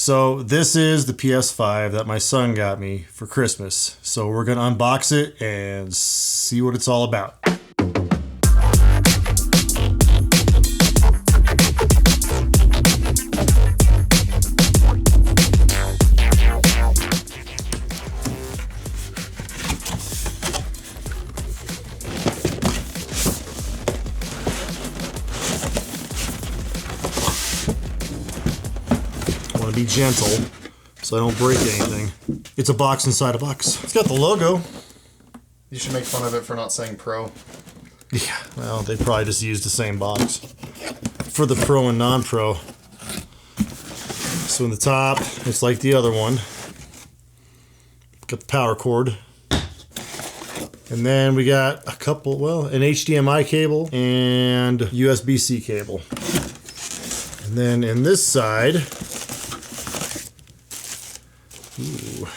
So this is the PS5 that my son got me for Christmas. So we're gonna unbox it and see what it's all about. Be gentle so I don't break anything. It's a box inside a box. It's got the logo. You should make fun of it for not saying Pro. Yeah, well, they probably just used the same box for the Pro and non-Pro. So in the top, it's like the other one. Got the power cord. And then we got a couple, well, an HDMI cable and USB-C cable. And then in this side, ooh,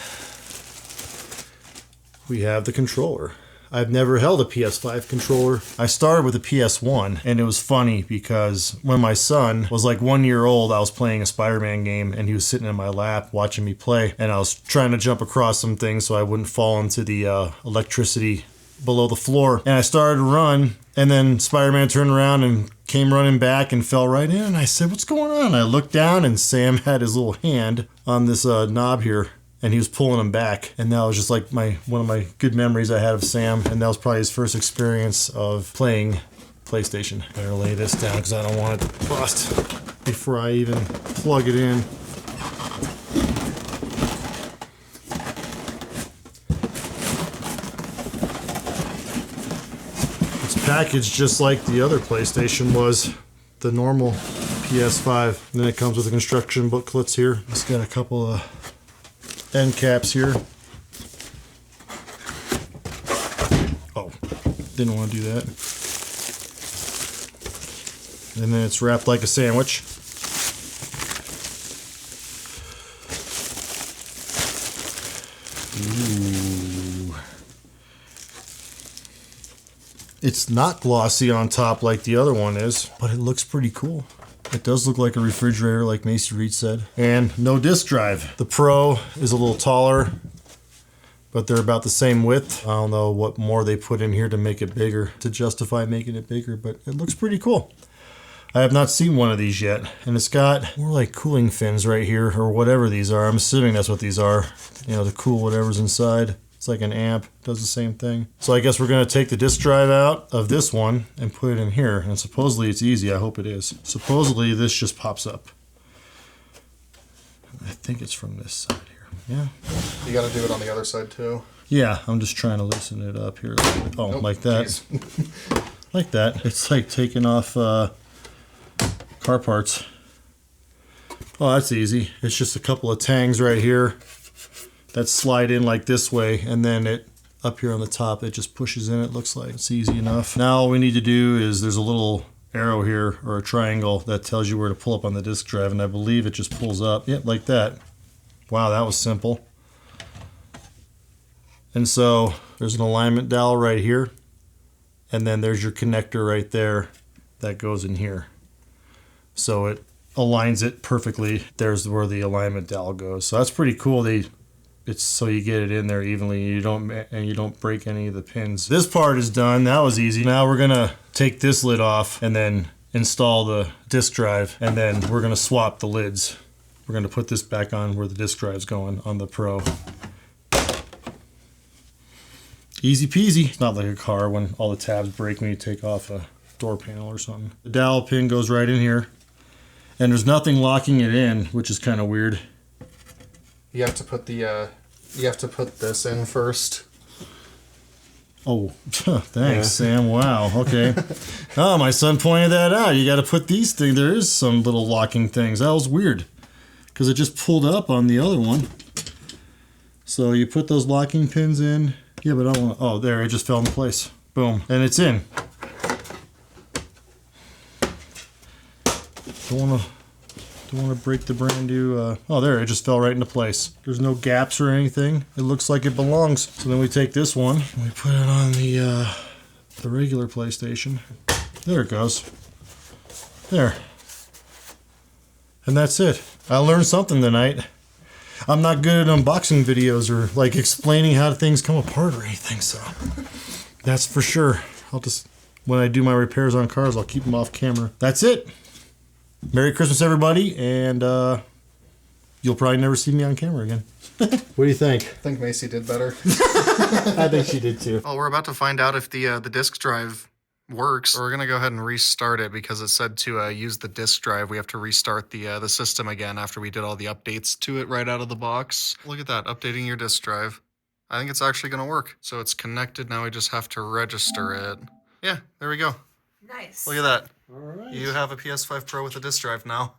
we have the controller. I've never held a PS5 controller. I started with a PS1, and it was funny because when my son was like 1 year old, I was playing a Spider-Man game, and he was sitting in my lap watching me play, and I was trying to jump across some things so I wouldn't fall into the electricity below the floor. And I started to run, and then Spider-Man turned around and came running back and fell right in, and I said, "What's going on?" I looked down, and Sam had his little hand on this knob here, and he was pulling him back. And that was just like one of my good memories I had of Sam, and that was probably his first experience of playing PlayStation. Better lay this down because I don't want it to bust before I even plug it in. Packaged just like the other PlayStation was, the normal PS5. And then it comes with the construction booklets here. It's got a couple of end caps here. Oh, didn't want to do that. And then it's wrapped like a sandwich. It's not glossy on top like the other one is, but it looks pretty cool. It does look like a refrigerator, like Macy Reed said. And no disk drive. The Pro is a little taller, but they're about the same width. I don't know what more they put in here to make it bigger, to justify making it bigger, but it looks pretty cool. I have not seen one of these yet, and it's got more like cooling fins right here, or whatever these are. I'm assuming that's what these are, you know, to cool whatever's inside. It's like an amp, does the same thing. So I guess we're gonna take the disk drive out of this one and put it in here. And supposedly it's easy, I hope it is. Supposedly this just pops up. I think it's from this side here, yeah. You gotta do it on the other side too. Yeah, I'm just trying to loosen it up here. Oh, nope, like that. Like that. It's like taking off car parts. Oh, that's easy. It's just a couple of tangs right here that slide in like this way, and then it up here on the top, it just pushes in. It looks like it's easy enough. Now all we need to do is, there's a little arrow here, or a triangle, that tells you where to pull up on the disk drive, and I believe it just pulls up. Yep, like that. Wow, that was simple. And so there's an alignment dowel right here, and then there's your connector right there that goes in here. So it aligns it perfectly. There's where the alignment dowel goes. So that's pretty cool. It's so you get it in there evenly, you don't break any of the pins. This part is done. That was easy. Now we're gonna take this lid off and then install the disk drive, and then we're gonna swap the lids. We're gonna put this back on where the disk drive's going on the Pro. Easy peasy. It's not like a car when all the tabs break when you take off a door panel or something. The dowel pin goes right in here, and there's nothing locking it in, which is kind of weird. You have to put this in first. Oh, thanks, Sam. Wow. Okay. Oh, my son pointed that out. You got to put these things. There is some little locking things. That was weird because it just pulled up on the other one. So you put those locking pins in. Yeah, but I don't want. Oh, there. It just fell into place. Boom, and it's in. Don't want to break the brand new, oh there, it just fell right into place. There's no gaps or anything. It looks like it belongs. So then we take this one and we put it on the regular PlayStation. There it goes. There. And that's it. I learned something tonight. I'm not good at unboxing videos or like explaining how things come apart or anything, so that's for sure. I'll just, when I do my repairs on cars, I'll keep them off camera. That's it. Merry Christmas, everybody, and you'll probably never see me on camera again. What do you think? I think Macy did better. I think she did too. Well, we're about to find out if the disk drive works. We're gonna go ahead and restart it because it said to use the disk drive. We have to restart the system again after we did all the updates to it right out of the box. Look at that, updating your disk drive. I think it's actually gonna work. So it's connected. Now we just have to register it. Yeah, there we go. Nice. Look at that. All right. You have a PS5 Pro with a disk drive now.